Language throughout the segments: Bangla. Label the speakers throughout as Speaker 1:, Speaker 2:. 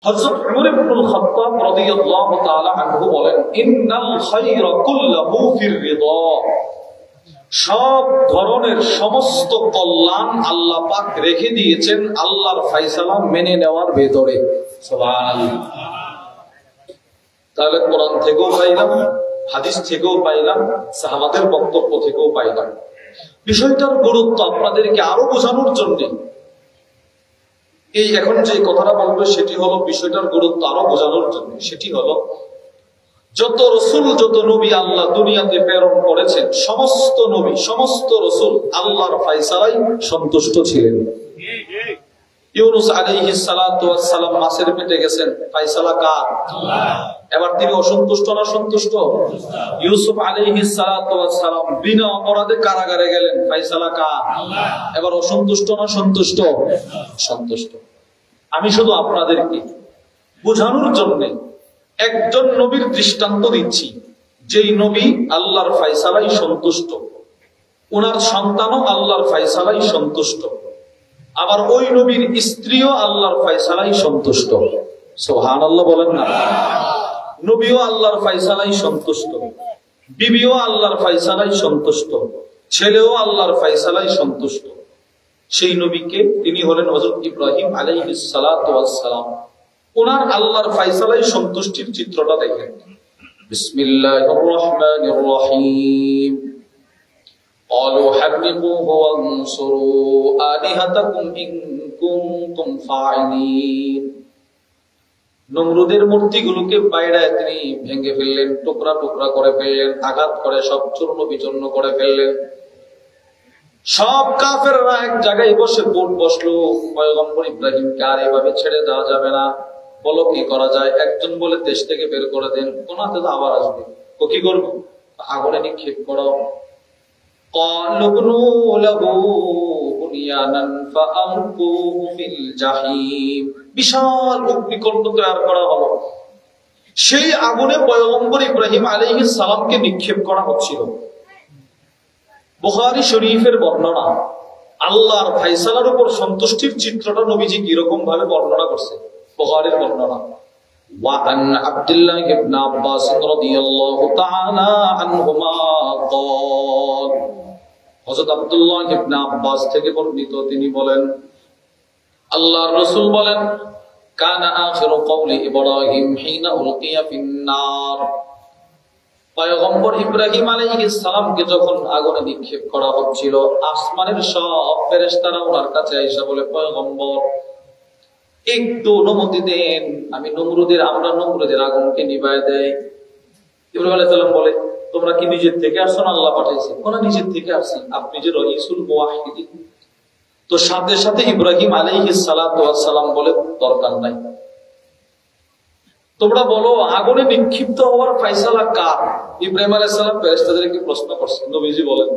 Speaker 1: হযরত উমর ইবনুল খাত্তাব রাদিয়াল্লাহু তাআলা আনহু বলেন, ইন্নাল খায়রা কুল্লুহু ফির রিদা। সব ধরনের সমস্ত কল্যাণ আল্লাহ পাক রেখে দিয়েছেন আল্লাহর ফয়সালা মেনে নেওয়ার ভেতরে। সুবহানাল্লাহ। তাহলে কোরআন থেকেও পাইলাম, হাদিস থেকেও পাইলাম, সাহাবাদের বক্তব্য থেকেও পাইলাম। বিষয়টার গুরুত্ব আপনাদেরকে আরো বোঝানোর জন্য এই এখন যে কথাটা বলবো সেটি হলো বিষয়টার গুরুত্ব আরো বোঝানোর জন্য। সেটি হলো, যত রসুল যত নবী আল্লাহ দুনিয়াতে প্রেরণ করেছেন, সমস্ত নবী সমস্ত রসুল আল্লাহর ফয়সালাই সন্তুষ্ট ছিলেন। ইউনূস আলাইহিস সালাতু ওয়াস সালাম মাছের পেটে গেছেন, ফয়সালা কার? আল্লাহ। এবার তিনি অসন্তুষ্ট না সন্তুষ্ট? ইউসুফ আলাইহিস সালাতু ওয়াস সালাম বিনা অপরাধে কারাগারে গেলেন, ফয়সালা কার? আল্লাহ। এবার অসন্তুষ্ট না সন্তুষ্ট? সন্তুষ্ট। আমি শুধু আপনাদেরকে বোঝানোর জন্য একজন নবীর দৃষ্টান্ত দিচ্ছি, যেই নবী আল্লাহর ফয়সালাই সন্তুষ্ট, ওনার সন্তানও আল্লাহর ফয়সালাই সন্তুষ্ট, আবার ওই নবীর স্ত্রীও আল্লাহর ফয়সালাই সন্তুষ্ট। সুবহানাল্লাহ বলেন না? নবীও আল্লাহর ফয়সালাই সন্তুষ্ট, বিবিও আল্লাহর ফয়সালাই সন্তুষ্ট, ছেলেও আল্লাহর ফয়সালাই সন্তুষ্ট। সেই নবীকে তিনি হলেন হযরত ইব্রাহিম আলাইহিস সালাতু ওয়াস সালাম। ওনার আল্লাহর ফয়সালাই সন্তুষ্টির চিত্রটা দেখেন। বিসমিল্লাহির রহমানির রহিম। قالوا حرقوه وانصروا آلهتكم إن كنتم فاعلين। নমরুদের মূর্তিগুলোকে বাইরে তিনি ভেঙে ফেললেন, টুকরা টুকরা করে ফেললেন, আঘাত করে সব চূর্ণ বিচূর্ণ করে ফেললেন। সব কাফেররা এক জায়গায় বসে বোট বসলো, পয়গম্বর ইব্রাহিমকে আর এভাবে ছেড়ে দেওয়া যাবে না, বলো কি করা যায়। একজন বলে দেশ থেকে বের করে দেন, কোনাতে তো আবার আসবে, ও কি করবো? আগুনে নিক্ষেপ করো। قالوا ابنوا له بنيانا فألقوه في الجحيم। বিশাল অগ্নিকুণ্ড তৈরি করা হলো, সেই আগুনে পয়গম্বর ইব্রাহিম আলাইহিস সালামকে নিক্ষেপ করা হচ্ছিল। বুখারী শরীফের বর্ণনা, আল্লাহর ফয়সালার উপর সন্তুষ্টির চিত্রটা নবীজি কিরকম ভাবে বর্ণনা করছেন। বুখারীর বর্ণনা, وعن عبد الله بن عباس رضي الله تعالى عنهما قال। হযরত আব্দুল্লাহ ইবনে আব্বাস থেকে বর্ণিত, তিনি বলেন, আল্লাহর রাসূল বলেন, কানা আখিরু কওলি ইব্রাহিম হিনা উলকিয়া ফিন-নার। পয়গম্বর ইব্রাহিম আলাইহিস সালামকে যখন আগুনে নিক্ষেপ করা হচ্ছিল, আসমানের সব ফেরেশতারা ওনার কাছে এসে বলে, পয়গম্বর একটু অনুমতি দেন, আমরা নমরুদের আগুনকে নিভায় দেই। ইব্রাহিম আলাইহিস সালাম বলে, তোমরা কি নিজের থেকে আসছো না আল্লাহ পাঠাইছে? ওনা নিজের থেকে আসছি, আপনি যে রাইসুল মুওয়াহহিদিন। তো সাথে সাথে ইব্রাহিম আলাইহিস সালাতু ওয়াস সালাম বলে, দরকার নাই, তোমরা বলো আগুনে নিক্ষিপ্ত হওয়ার ফয়সালা কার? ইব্রাহিম আলাইহিস সালাম ফেরেশতাদেরকে প্রশ্ন করছে। নবীজি বলেন,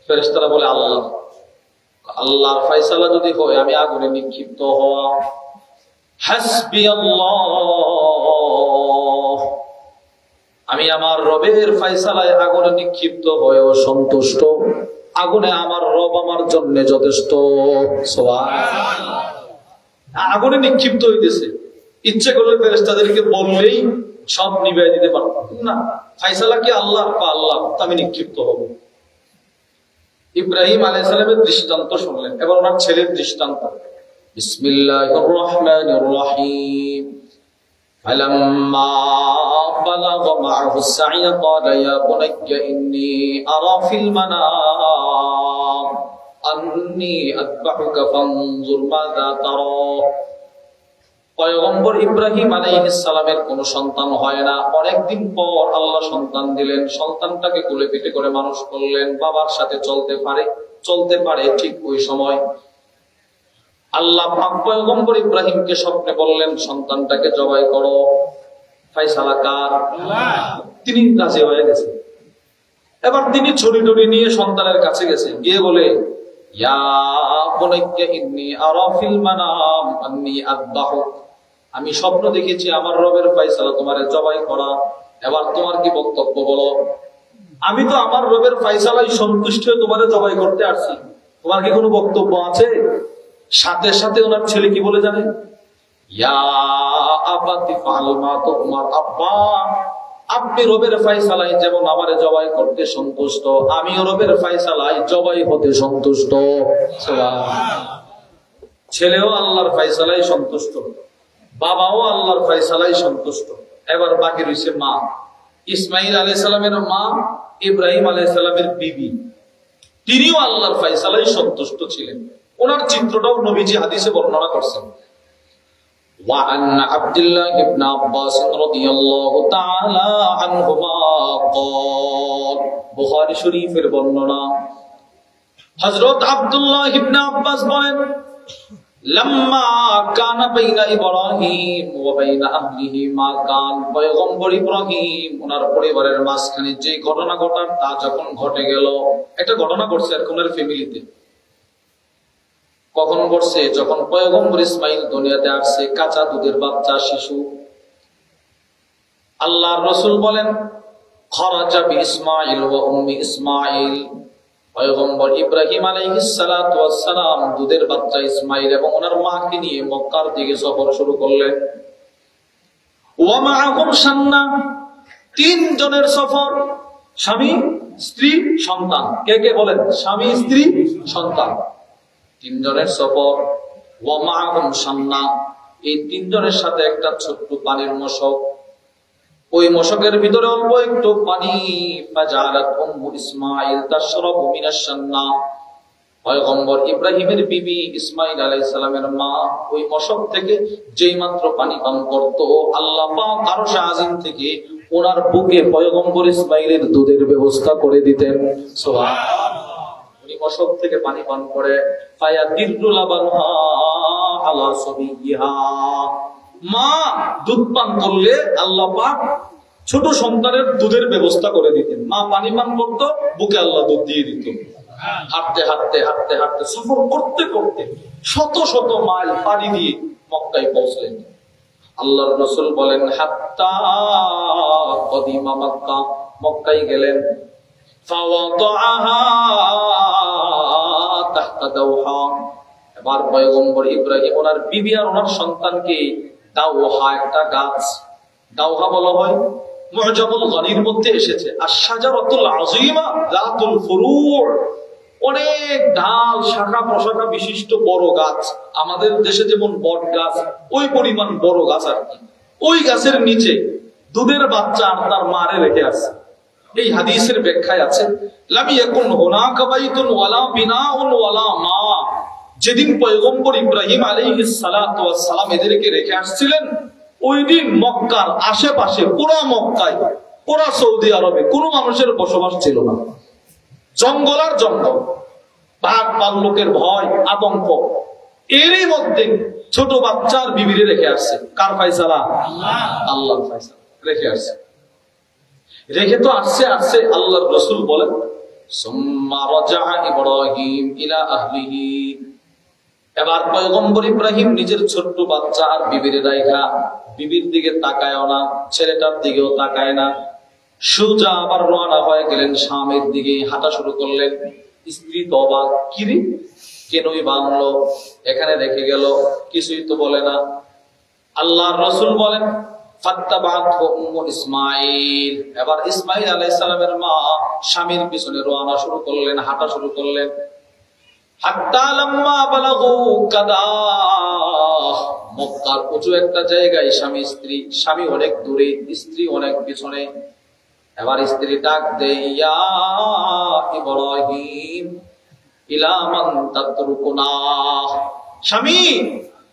Speaker 1: ফেরেশতারা বলে আল্লাহ। আল্লাহর ফয়সালা যদি হয় আমি আগুনে নিক্ষিপ্ত হওয়া, হাসবি আল্লাহ, আমি আমার রবের ফয়সালায় আগুনে নিক্ষিপ্ত হয়েও সন্তুষ্ট, আগুনে আমার রব আমার জন্য যথেষ্ট। সুবহানাল্লাহ। আগুনে নিক্ষিপ্ত হইতেছে, ইচ্ছে করলে ফেরেশতাদেরকে বললেই সব নিভিয়ে দিতে পারত না। ফয়সালা কি আল্লাহ? আল্লাহ, আমি নিক্ষিপ্ত হব। ইব্রাহিম আলাইহিস সালামের দৃষ্টান্ত শুনলেন, এবার ওনার ছেলের দৃষ্টান্ত। বিসমিল্লাহির রহমানির রহিম। ফালাম্মা বালাগা মা'হু আস-সা'য়া ক্বালা ইয়া বুনাইয়া ইন্নী আরা ফিল মানাম আন্নী আযবাহুকা ফানজুর মাযা তারা। পয়গম্বর ইব্রাহিম আলাইহিস সালামের কোনো সন্তান হয় না। অনেকদিন পর আল্লাহ সন্তান দিলেন, সন্তানটাকে কোলে পিঠে করে মানুষ করলেন, বাবার সাথে চলতে পারে। ঠিক ওই সময় আল্লাহ পাক পয়গম্বর ইব্রাহিমকে স্বপ্নে বললেন, সন্তানটাকে জবাই করো। ফয়সালা কার? আল্লাহ। তিনি রাজি হয়ে গেছেন। এবার তিনি ছুরি টুরি নিয়ে সন্তানের কাছে গেছে, গিয়ে বলে, ইয়া বুনাইয়া ইন্নী আরা ফিল মানাম আন্নী আযবাহুক, আমি স্বপ্ন দেখেছি আমার রবের ফয়সালা তোমারে জবাই করা। এবার তোমার কি বক্তব্য বলো? আমি তো আমার রবের ফয়সালায় সন্তুষ্ট হয়ে তোমারে জবাই করতে আসছি, তোমার কি কোনো বক্তব্য আছে? সাথে সাথে ওনার ছেলে কি বলে জানেন? ইয়া আবাতি ফাল মা তুমার, আব্বা আপনি রবের ফয়সালায় যেমন আমারে জবাই করতে সন্তুষ্ট, আমিও রবের ফয়সালায় জবাই হতে সন্তুষ্ট। সুবহানাল্লাহ। ছেলেও আল্লাহর ফয়সালায় সন্তুষ্ট, বাবাও আল্লাহর ফয়সালায় সন্তুষ্ট। এবার বাকি রয়েছে মা। ইসমাইল আলাইহিস সালামের মা ইব্রাহিম আলাইহিস সালামের বিবি, তিনিও আল্লাহর ফয়সালায় সন্তুষ্ট ছিলেন। ওনার চিত্রটাও নবীজি হাদিসে বর্ণনা করছেন। وعن عبد الله بن عباس رضي الله تعالى عنهما قال বুখারী শরীফের বর্ণনা, হযরত আব্দুল্লাহ ইবনে আব্বাস বলেন, লাম্মা কানা বাইনা ইব্রাহিম ওয়া বাইনা আহলিহি মা কান, পয়গম্বর ইব্রাহিম ওনার পরিবারের মাঝখানে যে ঘটনা ঘটার তা যখন ঘটে গেল, একটা ঘটনা ঘটছে আর কোনের ফ্যামিলিতে। কখন ঘটছে? যখন পয়গম্বর ইসমাইল দুনিয়াতে আসছে, কাঁচা দুধের বাচ্চা শিশু। আল্লাহর রাসূল বলেন, খরাজা বি ইসমাইল ওয়া উম্মি ইসমাইল, পয়গম্বর ইব্রাহিম আলাইহিস সালাতু ওয়াস সালাম দুধের বাচ্চা ইসমাইল এবং ওনার মাকে নিয়ে মক্কার দিকে সফর শুরু করলেন। ওয়া মাআহুম শান্না, 3 জনের সফর, স্বামী স্ত্রী সন্তান। কে কে বলেন? স্বামী স্ত্রী সন্তান, 3 জনের সফর। ওয়া মাআহুম শান্না, এই 3 জনের সাথে একটা ছোট্ট পানির মশক, ওই মশকের ভিতরে অল্প একটু পানি। ফাজালাত উম্মু ইসমাইল তাশরাবু মিনাশ শান্না, পয়গম্বর ইব্রাহিমের বিবি ইসমাইল আলাইহিস সালামের মা ওই মশক থেকে যেই মাত্র পানি পান করত, আল্লাহ পাক আরশে আজিম থেকে ওনার বুকে পয়গম্বর ইসমাইলের দুধের ব্যবস্থা করে দিতেন। সুবহানাল্লাহ। উনি মশক থেকে পানি পান করে, ফায়াদিরু লাবানহা আলা সাবিয়্যিহা, মা দুধ পান করলে আল্লাহ পাক ছোট সন্তানের দুধের ব্যবস্থা করে দিতেন। মা পানি পান করত, বুকে আল্লাহ দুধ দিয়ে দিত। হাঁটতে হাঁটতে হাঁটতে হাঁটতে সফর করতে করতে শত শত মাইল পাড়ি দিয়ে মক্কায় পৌঁছলেন। আল্লাহর রাসূল বলেন, হাত্তা কদিমা মক্কা, মক্কায় গেলেন। ফাওয়াদাহা তাহতা দাওহা, এবার পয়গম্বর ইব্রাহিম ওনার বিবি আর ওনার সন্তানকে দাওহা, একটা গাছ, দাওহা বলা হয়, মুআজামুল গনির মধ্যে এসেছে, আশ-শাজারাতুল আযীমা যাতুল ফুরু', অনেক ডাল শাখা প্রশাখা বিশিষ্ট বড় গাছ। আমাদের দেশে যেমন বট গাছ, ওই পরিমাণ বড় গাছ আর কি। ওই গাছের নিচে দুধের বাচ্চা আর তার মারে রেখে আছে। এই হাদিসের ব্যাখ্যায় আছে, লাম ইয়াকুন হুনাকা বাইতুন ওয়ালা বিনাউন ওয়ালা মা, যেদিন পয়গম্বর ইব্রাহিম আলাইহিস সালাতু ওয়াস সালাম এদেরকে রেখে আসছিলেন, ওই দিন মক্কার আশেপাশে পুরো মক্কায়, পুরো সৌদি আরবে কোনো মানুষের বসবাস ছিল না। জঙ্গল আর জঙ্গল, বাঘ ভাল্লুকের ভয় আতঙ্ক। এরই মধ্যে ছোট বাচ্চার বিবিরে রেখে আসছে। কার ফয়সালা? আল্লাহর ফয়সালা। রেখে আসছে, রেখে তো আসছে আসছে। আল্লাহর রাসূল বলেন, সুম্মা রাজাআ ইব্রাহিম ইলা আহলিহি, এবার পয়গম্বর ইব্রাহিম নিজের ছোট্ট বাচ্চা আর বিবির রাইখা, বিবির দিকে তাকায়ও না, ছেলেটার দিকেও তাকায় না, সোজা আবার রওনা হয়ে গেলেন শামের দিকে, হাঁটা শুরু করলেন। স্ত্রী তো অবাক, কিরে কেনই বাঁধলো, এখানে রেখে গেল, কিছুই তো বলে না। আল্লাহর রাসূল বলেন, ফাত্তাবাতহু উম্মু ইসমাইল, এবার ইসমাইল আলাইহিস সালামের মা স্বামীর পিছনে রওনা শুরু করলেন, হাঁটা শুরু করলেন। হাত্তা লাম্মা বালাগু কাদাহ, মক্কার উঁচু একটা জায়গায় স্বামী স্ত্রী, স্বামী অনেক দূরে, স্ত্রী অনেক পিছনে। এবার স্ত্রী ডাক দেয়, ইয়া ইব্রাহিম ইলা মান তাতরুকুনা, স্বামী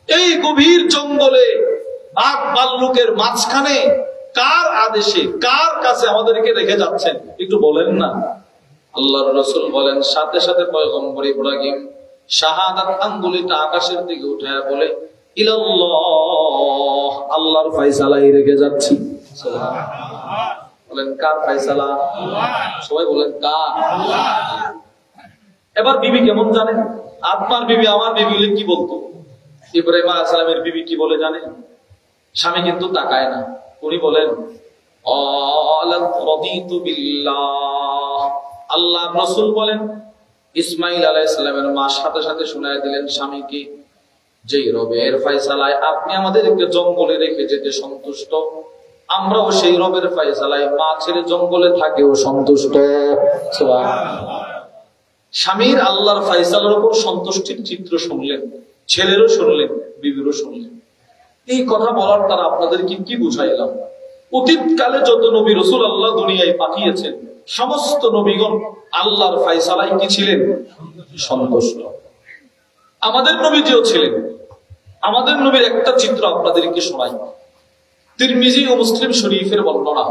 Speaker 1: এই গভীর জঙ্গলে বাঘ ভাল্লুকের মাঝখানে কার আদেশে, কার কাছে আমাদেরকে রেখে যাচ্ছেন, একটু বলেন না। আল্লাহর রাসূল বলেন, সাথে সাথে পয়গম্বর ইব্রাহিম শাহাদাত আঙ্গুলিটা আকাশের দিকে উঠায় বলে, ইলাল্লাহ, আল্লাহর ফয়সালাই রেখে যাচ্ছি। সুবহানাল্লাহ। বলেন কার ফয়সালা? সবাই বলেন কার? এবার বিবি কেমন জানেন? আপনার বিবি আমার বিবি হলে কি বলতো? ইব্রাহিম আলাইহিস সালামের বিবি কি বলে জানেন? স্বামী কিন্তু তাকায় না, উনি বলেন, রাদিতু বিল্লাহ। আল্লাহর রাসূল বলেন, ইসমাইল আলাইহিস সালামের মা সাথে সাথে শুনায় দিলেন স্বামীকে, যেই রবের ফয়সালায় আপনি আমাদেরকে জঙ্গলে রেখে যেতে সন্তুষ্ট, আমরাও সেই রবের ফয়সালায় মা ছেড়ে জঙ্গলে থাকেও সন্তুষ্ট। স্বামীর আল্লাহর ফয়সালার উপর সন্তুষ্টির চিত্র শুনলেন, ছেলেরও শুনলেন, বিবিরও শুনলেন। এই কথা বলার দ্বারা আপনাদেরকে কি বুঝাইলাম? অতীতকালে যত নবী রাসূল আল্লাহ দুনিয়ায় পাঠিয়েছেন, সমস্ত নবীগণ আল্লাহর ফয়সালায় কি ছিলেন? সন্তুষ্ট। আমাদের নবীজিও ছিলেন। আমাদের নবীর একটা চিত্র আপনাদেরকে শোনাই। তিরমিজি ও মুসলিম শরীফের বর্ণনা।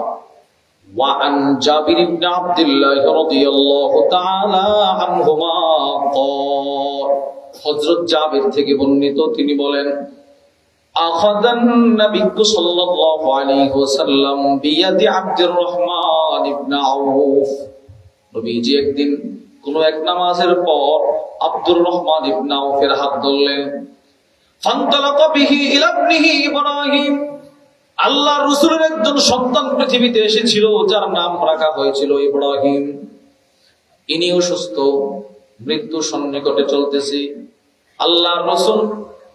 Speaker 1: وعن جابر بن عبد الله رضي الله تعالى عنهما قال হযরত জাবির থেকে বর্ণিত, তিনি বলেন, أخذ النبي صلى الله عليه وسلم بيد عبد الرحمن بن عوف। নবীজি একদিন কোন এক নামাজের পর আব্দুর রহমান ইবনে আউফের হাত ধরলেন। فانطلق به إلى ابنه إبراهيم। আল্লাহর রাসূলের একজন সন্তান পৃথিবীতে এসেছিল, যার নাম রাখা হয়েছিল ইব্রাহিম। ইনি অসুস্থ, মৃত্যু সন্নিকটে চলতেছে। আল্লাহর রাসূল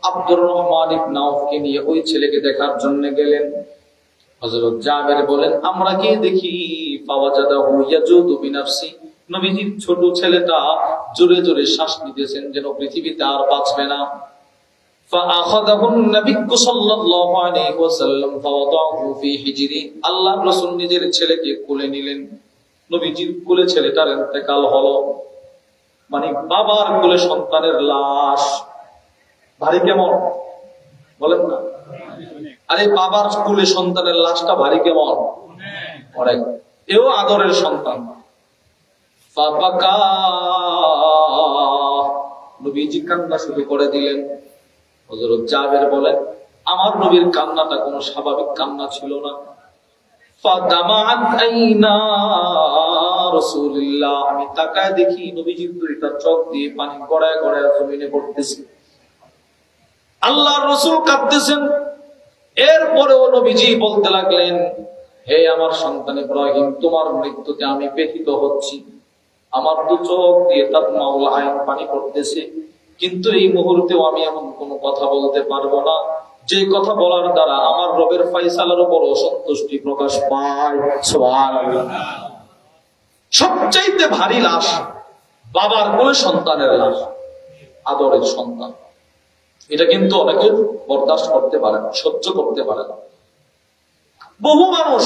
Speaker 1: আব্দুর রহমান ইবনে আউফকে নিয়ে ওই ছেলেকে দেখার জন্য গেলেন। হযরত জাবের বলেন, আমরা গিয়ে দেখি ফাওয়াজাদাহু ইয়াজুদু বিনাফসি। নবীজির ছোট ছেলেটা জোরে জোরে শ্বাস নিতেছেন, যেন পৃথিবীতে আর বাঁচবে না। فأخذه النبي صلى الله عليه وسلم فوضعه في حجره। আল্লাহর রাসূল নিজের ছেলেকে কোলে নিলেন। নবীজির কোলে ছেলেটার ইন্তেকাল হলো। মানে বাবার কোলে সন্তানের লাশ ভারী কেমন বলেন না? আরে বাবার কোলে সন্তানের লাশটা ভারী কেমন? অনেক। এও আদরের সন্তান। ফাবাকা, নবীজি কান্না শুরু করে দিলেন। হযরত জাবের বলেন, আমার নবীর কান্নাটা কোনো স্বাভাবিক কান্না ছিল না। ফাদামাআত আইনা রাসূলুল্লাহ। আমি তাকায় দেখি নবীজির দুইটা চোখ দিয়ে পানি গড়ায় গড়ায় জমিনে পড়তেছে। আল্লাহর রাসূল কাঁদতেছেন। এরপরেও নবীজি বলতে লাগলেন, হে আমার সন্তান ইব্রাহিম, তোমার মৃত্যুতে আমি ব্যথিত হচ্ছি। আমার দু চোখ দিয়ে তাদমাউল আইন পানি পড়তেছে, কিন্তু এই মুহূর্তেও আমি এমন কোন কথা বলতে পারবো না যে কথা বলার দ্বারা আমার রবের ফয়সালার উপর অসন্তুষ্টি প্রকাশ পায়। সুবহানাল্লাহ। সবচাইতে ভারী লাশ বাবার কোলে সন্তানের লাশ, আদরের সন্তান। এটা কিন্তু অনেকে বরদাস্ত করতে পারে না, সহ্য করতে পারে না। বহু মানুষ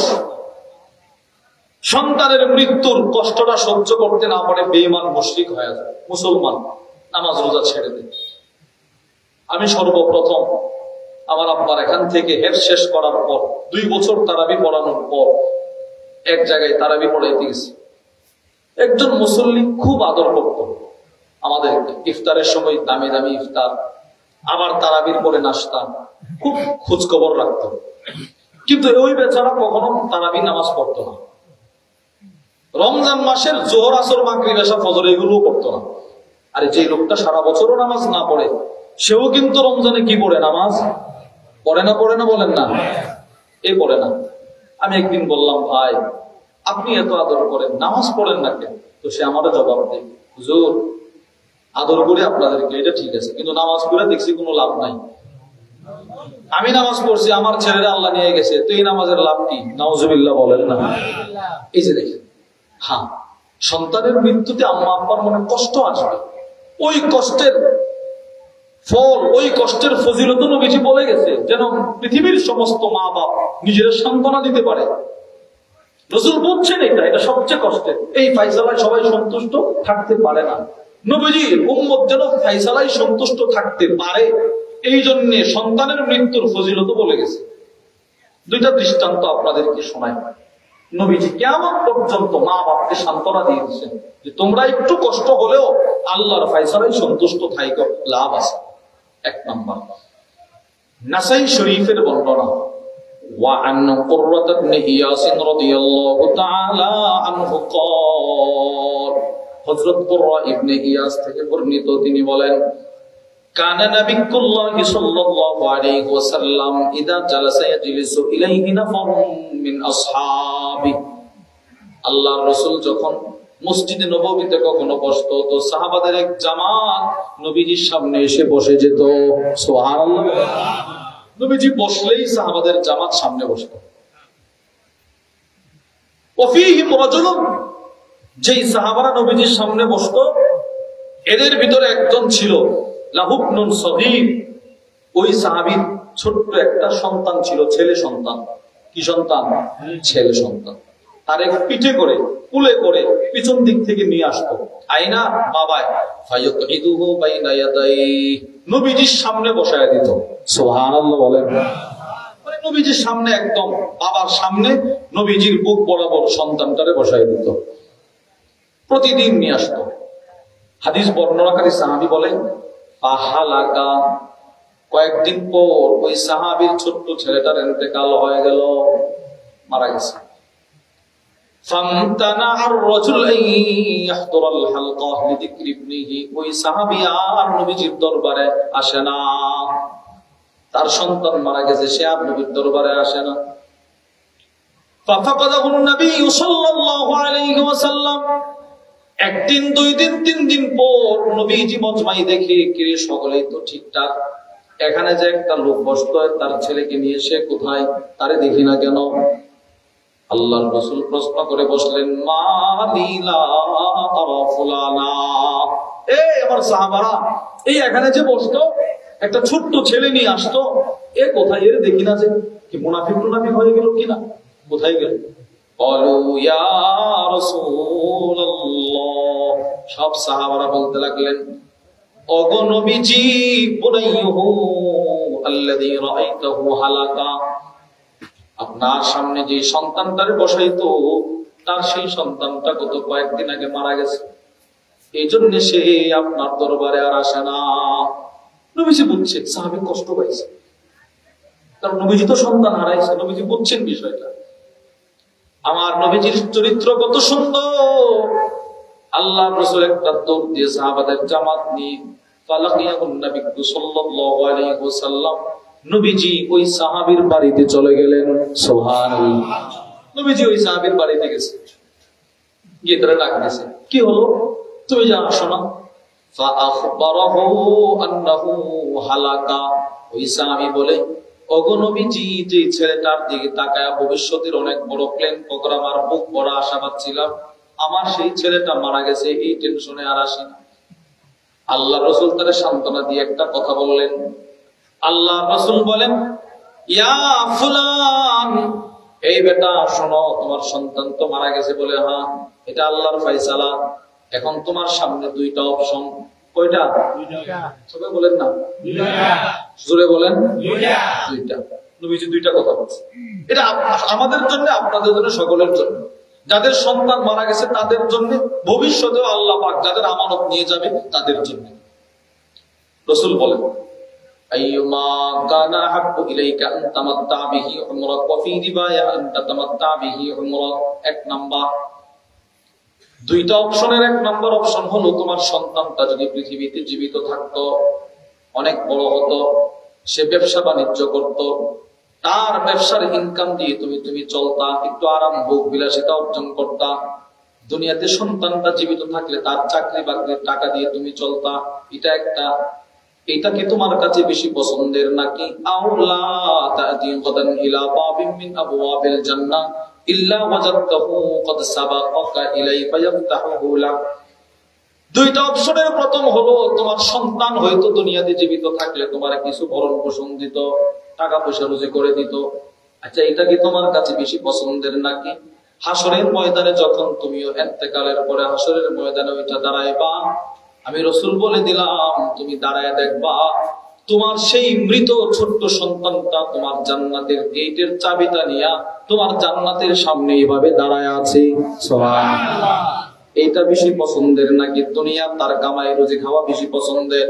Speaker 1: সন্তানের মৃত্যুর কষ্টটা সহ্য করতে না পারে বেঈমান মুশরিক হয়ে যায়, মুসলমান, নামাজ রোজা ছেড়ে দেয়। আমি সর্বপ্রথম আমার আব্বার এখান থেকে হেফজ শেষ করার পর 2 বছর তারাবি পড়ানোর পর এক জায়গায় তারাবি পড়াইতে গেছি। একজন মুসল্লি খুব আদর করত আমাদের, ইফতারের সময় দামি দামি ইফতার, আবার তারাবির পরে নাস্তা, খুব খোঁজ খবর রাখত। কিন্তু ওই বেচারা কখনো তারাবি নামাজ পড়তো না। রমজান মাসের জোহর আসর মাগরিব এশা ফজর এগুলোও পড়তো না। আরে যে লোকটা সারা বছরও নামাজ না পড়ে, সেও কিন্তু রমজানে কি পড়ে? নামাজ পড়ে না। পড়ে না বলেন না? এ পড়ে না। আমি একদিন বললাম, ভাই আপনি এত আদর করেন, নামাজ পড়েন না কেন? তো সে আমারও জবাব দেয়, হুজুর আদর করে আপনাদেরকে, এটা ঠিক আছে, কিন্তু নামাজ পড়ে দেখছি কোনো লাভ নাই। আমি নামাজ পড়ছি, আমার ছেলেরা আল্লাহ নিয়ে গেছে, তো এই নামাজের লাভ কি? নাউজুবিল্লাহ বলেন না? এই যে দেখেন, হ্যাঁ, সন্তানের মৃত্যুতে আম্মা আব্বার মনে কষ্ট আসবে। ওই কষ্টের ফল, ওই কষ্টের ফজিলত নবীজি বলে গেছে, যেন পৃথিবীর সমস্ত মা বাপ নিজের সান্ত্বনা দিতে পারে। রাসূল বলছেন এটা সবচেয়ে কষ্টের। এই ফয়সালায় সবাই সন্তুষ্ট থাকতে পারে না। নবীজি উম্মত যেন ফয়সালায় সন্তুষ্ট থাকতে পারে, এই জন্য সন্তানের মৃত্যুর ফজিলত বলে গেছে। 2টা দৃষ্টান্ত আপনাদেরকে শোনাই। নবীজি কিয়ামত পর্যন্ত মা বাপকে সান্ত্বনা দিয়ে দিয়েছেন যে তোমরা একটু কষ্ট হলেও আল্লাহর ফয়সালায় সন্তুষ্ট থাইকো, লাভ আছে। 1 নাম্বার, নাসাই শরীফের বর্ণনা। وعن قرة بن إياس رضي الله تعالى عنه قال হযরত কুররা ইবনে ইয়াস থেকে বর্ণিত, তিনি বলেন, কানা নবিয়্যুল্লাহ সাল্লাল্লাহু আলাইহি ওয়াসাল্লাম ইযা জালাসা ইয়াজলিসু ইলাইহি নাফারুন মিন আসহাবি। আল্লাহর রাসূল যখন মসজিদে নববীতে কখনো বসতো তো সাহাবাদের এক জামাত নবীজির সামনে এসে বসে যেত। সুবহানাল্লাহ। নবীজি বসলেই সাহাবাদের জামাত সামনে বসতো। ওয়াফীহিম রাজুলুন, যেই সাহাবারা নবীজির সামনে বসতো এদের ভিতরে একজন ছিল লাহু ইবনুন সগীর, ওই সাহাবীর ছোট্ট একটা সন্তান ছিল, ছেলে সন্তান। কি সন্তান? ছেলে সন্তান। তার এক পিঠে করে কুলে করে পিছন দিক থেকে নিয়ে আসতো। আইনা বাবায় ফায়ুকইদুহু বাইনা ইয়াদাই, নবীজির সামনে বসায় দিত। সুবহানাল্লাহ বলেন। মানে নবীজির সামনে, একদম বাবার সামনে নবীজির বুক বরাবর সন্তানটারে বসায় দিত। প্রতিদিন নিয়ে আসতো। হাদিস বর্ণনাকারী সাহাবী বলেন ফাহালাকা, কয়েকদিন পর ওই সাহাবীর ছোট্ট ছেলেটার ইন্তেকাল হয়ে গেল, মারা গেছে। ওই সাহাবী আর নবীজির দরবারে আসে না, তার সন্তান মারা গেছে, সে আর নবীর দরবারে আসে না। একদিন, দুই দিন, তিন দিন পর নবীজি মজমাই দেখে কিরে সকলেই তো ঠিকঠাক, এখানে যে একটা লোক বসতো তার ছেলেকে নিয়ে সে কোথায়, তারে দেখি না কেন? আল্লাহর রাসূল প্রশ্ন করে বসলেন মা লীলা তারা ফুলানা, এই আমার সাহাবারা, এই এখানে যে বসতো একটা ছোট্ট ছেলে নিয়ে আসতো, এ কোথায়, এর দেখি না যে? কি মুনাফিক মুনাফিক হয়ে গেল কিনা, কোথায় গেল? বলো ইয়া রাসূলুল্লাহ, সব সাহাবারা বলতে লাগলেন ওগো নবীজি, বুনাইয়ুহু আল্লাযী রাআইতাহু হালাকা, আপনার সামনে যে সন্তানটারে বসাইতো তার সেই সন্তানটা গত কয়েকদিন আগে মারা গেছে, এই জন্য সে আপনার দরবারে আর আসে না। নবীজি বুঝছে সাহাবী কষ্ট পাইছে, কারণ নবীজি তো সন্তান হারাইছে, নবীজি বুঝছেন বিষয়টা। আমার নবীজির চরিত্র কত সুন্দর। আল্লাহ রাসূল একটা দৌড় দিয়ে সাহাবাদের জামাত নিয়ে ফালাকিয়াহুন নবী সাল্লাল্লাহু আলাইহি ওয়াসাল্লাম, নবীজি ওই সাহাবীর বাড়িতে চলে গেলেন। সুবহানাল্লাহ। নবীজি ওই সাহাবীর বাড়িতে গেছে, গিয়ে তারা ডাক দিয়েছে, কি হলো, তুমি যা আসো না? ফাআখবারাহু আন্নাহু হালাকা, ওই সাহাবী বলে ওগো নবীজি, যে ছেলেটার দিকে তাকায়া ভবিষ্যতের অনেক বড় প্ল্যান প্রোগ্রাম আর বুক বড় আশাবাদ ছিলাম, আমার সেই ছেলেটা মারা গেছে, এই টেনশনে আর আসি না। আল্লাহ রাসূল তারে সান্ত্বনা দিয়ে একটা কথা বললেন। আল্লাহ রাসূল বলেন ইয়া ফুলান, এই বেটা শোনো, তোমার সন্তান তো মারা গেছে বলে, হ্যাঁ এটা আল্লাহর ফয়সালা, এখন তোমার সামনে দুইটা অপশন। কয়টা? দুইটা। সবাই বলেন না দুইটা, জোরে বলেন দুইটা। নবীজি দুইটা কথা বলছে, এটা আমাদের জন্য, আপনাদের জন্য, সকলের জন্য। যাদের সন্তান মারা গেছে তাদের জন্য, ভবিষ্যতেও আল্লাহ পাক যাদের আমানত নিয়ে যাবে তাদের জন্য। রাসূল বলেন আইয়ুমা কানা আহাব্বু ইলাইকা আন তামাত্তা বিহি উমরাক ওয়া ফি রিওয়ায়া আন তাতামাত্তা বিহি উমরাক। এক নাম্বার, দুইটা অপশনের এক নাম্বার অপশন হলো তোমার সন্তানটা যদি পৃথিবীতে জীবিত থাকতো, অনেক বড় হতো, সে ব্যবসা বাণিজ্য করত, তার ব্যবসার ইনকাম দিয়ে তুমি চলতা, একটু আরাম ভোগ বিলাসিতা অর্জন করতা। দুনিয়াতে সন্তানটা জীবিত থাকলে তার চাকরি বাকরির টাকা দিয়ে তুমি চলতা, এটা একটা। এটা কি তোমার কাছে বেশি পছন্দের নাকি আউলা তাতি গাদান ইলা বাবিন মিন আবওয়াবিল জান্নাহ ইল্লা ওয়াজাদতাহু ক্বাদ সাবাকাকা ইলাই ফায়াফতাহু লাক? দুইটা অপশনের প্রথম হলো তোমার সন্তান হয়তো দুনিয়াতে জীবিত থাকলে তোমার কিছু ভরণ পোষণ দিত, টাকা পয়সা রুজি করে দিত। আচ্ছা, এটা কি তোমার কাছে বেশি পছন্দের নাকি হাসরের ময়দানে যখন তুমিও ইন্তেকালের পরে হাসরের ময়দানে ওইটা দাঁড়াইবা, আমি রাসূল বলে দিলাম তুমি দাঁড়ায় দেখবা তোমার সেই মৃত ছোট্ট সন্তানটা তোমার জান্নাতের গেটের চাবিটা নিয়া তোমার জান্নাতের সামনে এইভাবে দাঁড়ায় আছে। সুবহানাল্লাহ। এইটা বেশি পছন্দের নাকি দুনিয়া তার কামাই রুজি খাওয়া বেশি পছন্দের?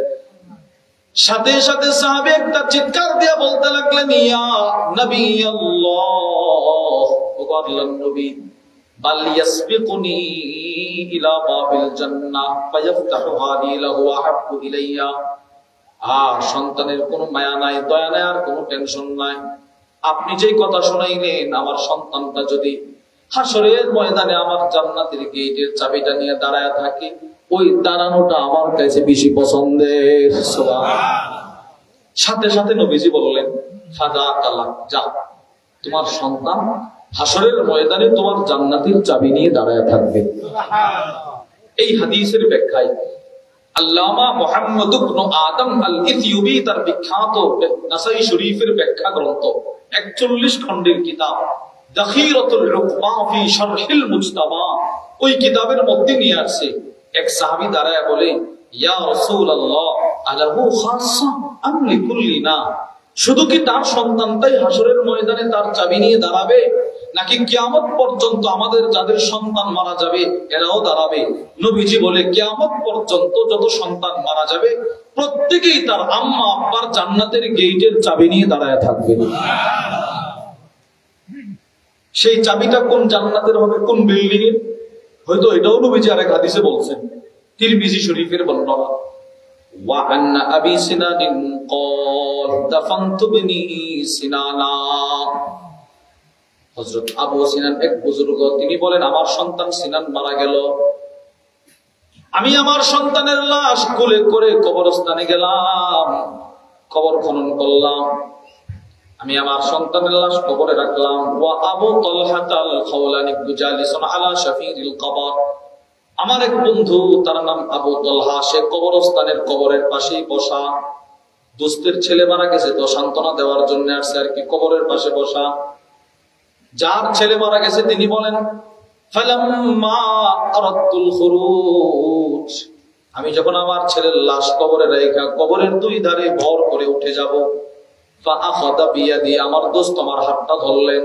Speaker 1: সাথে সাথে সাহাবী একটা চিৎকার দিয়ে বলতে লাগলেন ইয়া নবী আল্লাহ, ও আল্লাহর নবী, বাল ইয়াসবিকুনি ইলা বাবিল জান্নাহ ফায়াফতাহুহা লি লাহু আহাব্বু ইলাইয়া। সন্তানের কোনো মায়া নাই, দয়া নাই, আর কোনো টেনশন নাই। আপনি যেই কথা শোনাইলেন, আমার সন্তানটা যদি হাসরের ময়দানে আমার জান্নাতের গেটের চাবিটা নিয়ে দাঁড়ায় থাকি, ওই দাঁড়ানোটা আমার কাছে বেশি পছন্দের। সাথে সাথে নবীজি বললেন, ফাদা কালা, যা, তোমার সন্তান হাসরের ময়দানে তোমার জান্নাতের চাবি নিয়ে দাঁড়ায় থাকবে। এই হাদিসের ব্যাখ্যায় আল্লামা মুহাম্মদ ইবনে আদম আল ইথিওপি তার বিখ্যাত নাসাই শরীফের ব্যাখ্যা গ্রন্থ 41 খণ্ডের কিতাব দাখিরাতুল উকবা ফি শারহিল মুজতাবা, ওই কিতাবের মধ্যে নিয়ে আসছে এক সাহাবী দাঁড়ায় বলে, ইয়া রাসূলুল্লাহ আলাহু খাসসা আম লিকুল্লিনা, শুধু কি তার সন্তানটাই হাসরের ময়দানে তার চাবি নিয়ে দাঁড়াবে, নাকি কিয়ামত পর্যন্ত আমাদের যাদের সন্তান মারা যাবে এরাও দাঁড়াবে? নবীজি বলে, কিয়ামত পর্যন্ত যত সন্তান মারা যাবে প্রত্যেকেই তার আম্মা আব্বার জান্নাতের গেটের চাবি নিয়ে দাঁড়ায় থাকবে। সেই চাবিটা কোন জান্নাতের হবে, কোন বিল্ডিং এর, হয়তো এটাও নবীজি আরেক হাদিসে বলছেন, তিরমিজি শরীফের বর্ণনা। وعن أبي سنان قال دفنت بني سنانا, হযরত আবু সিনান এক বুজুর্গ, তিনি বলেন, আমার সন্তান সিনান মারা গেল, আমি আমার সন্তানের লাশ কোলে করে কবরস্থানে গেলাম, কবর খনন করলাম, আমি আমার সন্তানের লাশ কবরে রাখলাম। ওয়া আবু তালহাতাল খাওলানি জালিসুন আলা শাফিরিল কবর, আমার এক বন্ধু তার নাম আবু তালহা, সে কবরস্থানের কবরের পাশেই বসা, দোস্তের ছেলে মারা গেছে তো সান্ত্বনা দেওয়ার জন্য আসছে আর কি, কবরের পাশে বসা। যার ছেলে মারা গেছে তিনি বলেন, ফালাম্মা আরাদতুল খুরুজ, আমি যখন আমার ছেলের লাশ কবরে রেখে কবরের দুই ধারে ভর করে উঠে যাব, ফাআখাযা বিয়াদি, আমার দোস্ত আমার হাতটা ধরলেন,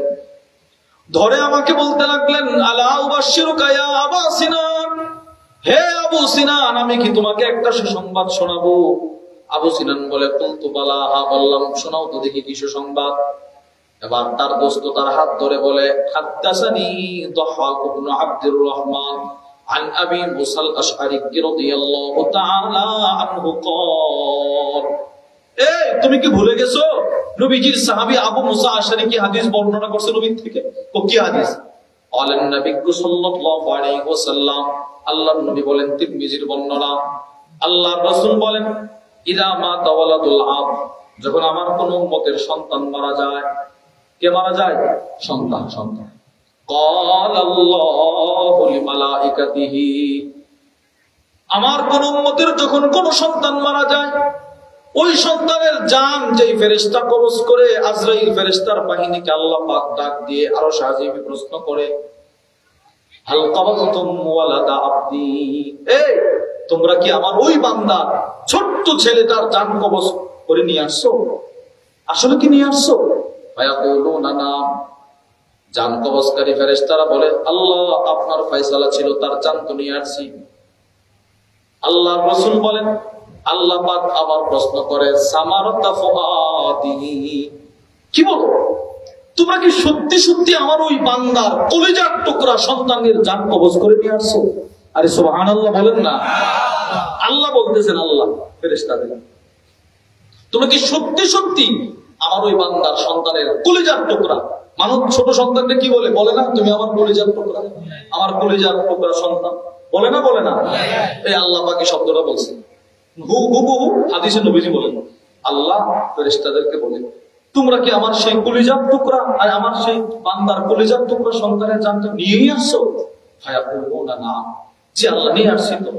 Speaker 1: ধরে আমাকে বলতে লাগলেন, আলা উবাশশিরুকা ইয়া আবা সিনান, হে আবু সিনান, আমি কি তোমাকে একটা সুসংবাদ শোনাবো? আবু সিনান বলে, কুলতু বালা, হ্যাঁ বললাম, শোনাও তো দেখি কি সুসংবাদ। এবার তার দোস্ত তার হাত ধরে বলে, হাদাসানি দাহাক ইবনে আব্দুর রহমান আন আবি মুসা আল আশআরী রাদিয়াল্লাহু তাআলা আনহু ক্বাল, এই তুমি কি ভুলে গেছো নবীজির সাহাবী আবু মুসা আশআরী কি হাদিস বর্ণনা করছে নবী থেকে? ও কি হাদিস? আলেন নবী সাল্লাল্লাহু আলাইহি ওয়াসাল্লাম, আল্লাহর নবী বলেন, তিরমিজির বর্ণনা, আল্লাহর রাসূল বলেন, ইদা মাতা ওয়ালাদুল আব, যখন আমার কোন উম্মতের সন্তান মারা যায়, কে মারা যায়? সন্তান। সন্তান ক্বাল আল্লাহু লিমালাইকাতিহি, আমার কোন উম্মতের যখন কোন সন্তান মারা যায়, ওই সন্তানের জান যেই ফেরেশতা কবজ করে, আজরাইল ফেরেশতার বাহিনীকে আল্লাহ পাক ডাক দিয়ে আরো সাজিবি প্রশ্ন করে, হাল কবাতুম ওয়ালাদা আবদি, এই তোমরা কি আমার ওই বান্দা ছোট্ট ছেলেটার জান কবজ করে নিয়ে আসছো? আসলে কি নিয়ে আসছো? ফায়াকুলুনা নাম, জান কবজকারী ফেরেশতারা বলে, আল্লাহ আপনার ফয়সালা ছিল, তার জান তো নিয়ে আসছি। আল্লাহর রাসূল বলেন, আল্লাহ পাক আবার প্রশ্ন করে, সামারাতা ফুআদিহি, কি বলো তোমরা কি সত্যি সত্যি আমার ওই বান্দার কলিজার টুকরা সন্তানের জান কবজ করে নিয়ে আসছো? আরে সুবহানাল্লাহ বলেন না। আল্লাহ বলতেছেন, আল্লাহ ফেরেশতাদের, তোমরা কি সত্যি সত্যি আমার ওই বান্দার সন্তানের কলিজার টুকরা, মানুষ ছোট সন্তানকে কি বলে? বলে না, তুমি আমার কলিজার টুকরা, আমার কলিজার টুকরা সন্তান, বলে না? বলে না? এই আল্লাহ পাক এই শব্দটা বলছে, হুবহু হাদিসে নবীজি বলেন, আল্লাহ ফেরেশতাদেরকে বলেন, তোমরা কি আমার সেই কলিজার টুকরা আর আমার সেই বান্দার কলিজার টুকরা সন্তানের জানটা নিয়েই আসছো? ফায়াকুলুনা নাম, জি আল্লাহ নিয়ে আসছি তো।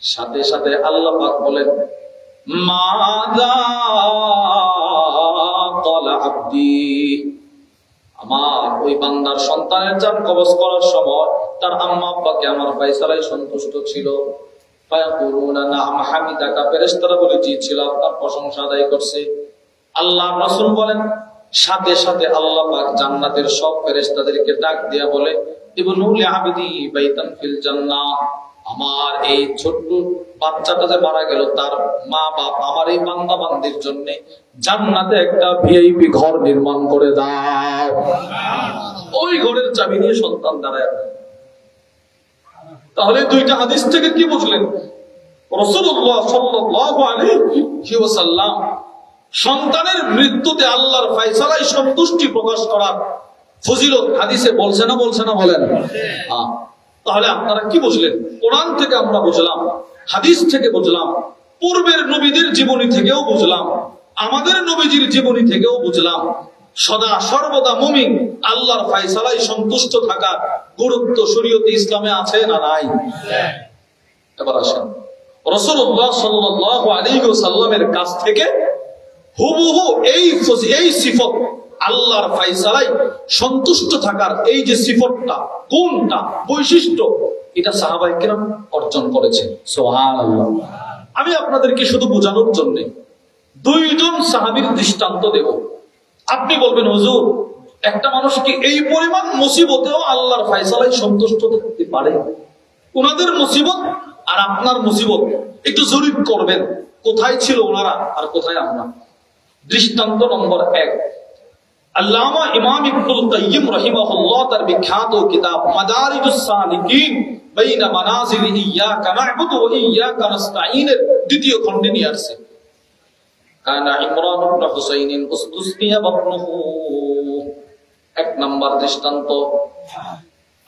Speaker 1: সাথে সাথে আল্লাহ পাক বলেন, মাযা ক্বালা আবদি, আমার ওই বান্দার সন্তানের জান কবজ করার সময় তার আম্মা আব্বাকে আমার ফয়সালায় সন্তুষ্ট ছিল। ফায়াকুলুনা নাম হামিদাকা, ফেরেশতারা বলে, জি ছিল, আপনার প্রশংসা আদায় করছে। আল্লাহর রাসূল বলেন, সাথে সাথে আল্লাহ পাক জান্নাতের সব ফেরেশতাদেরকে ডাক দিয়া বলে, ইবনু লিআবদি বাইতান ফিল জান্নাহ, আমার এই ছোট্ট বাচ্চাটা যে মারা গেল, তার মা বাপ আমার এই বান্দা বান্দির জন্য জান্নাতে একটা ভিআইপি ঘর নির্মাণ করে দাও। ওই ঘরের চাবি নিয়ে সন্তান দাঁড়ায়। তাহলে দুইটা হাদিস থেকে কি বুঝলেন? রাসূলুল্লাহ সাল্লাল্লাহু আলাইহি ওয়াসাল্লাম সন্তানের মৃত্যুতে আল্লাহর ফয়সালায় সন্তুষ্টি প্রকাশ করার ফজিলত হাদিসে বলছে না বলেন? তাহলে আপনারা কি বুঝলেন? কোরআন থেকে আমরা বুঝলাম, হাদিস থেকে বুঝলাম, পূর্বের নবীদের জীবনী থেকেও বুঝলাম, আমাদের নবীজির জীবনী থেকেও বুঝলাম, সদা সর্বদা মুমিন আল্লাহর ফায়সালায় সন্তুষ্ট থাকার গুরুত্ব শরীয়তে ইসলামে আছে না নাই? এবার আসেন, রাসূলুল্লাহ সাল্লাল্লাহু আলাইহি ওয়াসাল্লামের কাছ থেকে হুবহু এই সিফত, আল্লাহর ফায়সালায় সন্তুষ্ট থাকার এই যে সিফতটা, কোনটা বৈশিষ্ট্য, এটা সাহাবায়ে কেরাম অর্জন করেছেন। সুবহানাল্লাহ। আমি আপনাদেরকে শুধু বোঝানোর জন্য দুইজন সাহাবীর দৃষ্টান্ত দেব। আপনি বলবেন, হুজুর, একটা মানুষ কি এই পরিমাণ মুসিবতেও আল্লাহর ফায়সালায় সন্তুষ্ট থাকতে পারে? ওনাদের মুসিবত আর আপনার মুসিবত একটু জরিপ করবেন, কোথায় ছিল ওনারা আর কোথায় আমরা। দৃষ্টান্ত নম্বর 1, আল্লামা ইমাম ইবনুল কাইয়িম রাহিমাহুল্লাহ তার বিখ্যাত কিতাব মাদারিজুস সালিকিন বাইনা মানাজিল ইয়াকা না'বুদু ওয়া ইয়াকা নাস্তাঈন এর দ্বিতীয় খণ্ডে নিয়ে আসছে। কানা ইমরান ইবনে হুসাইন উসতুসকিয়া বাতনুহু। 1 নাম্বার দৃষ্টান্ত,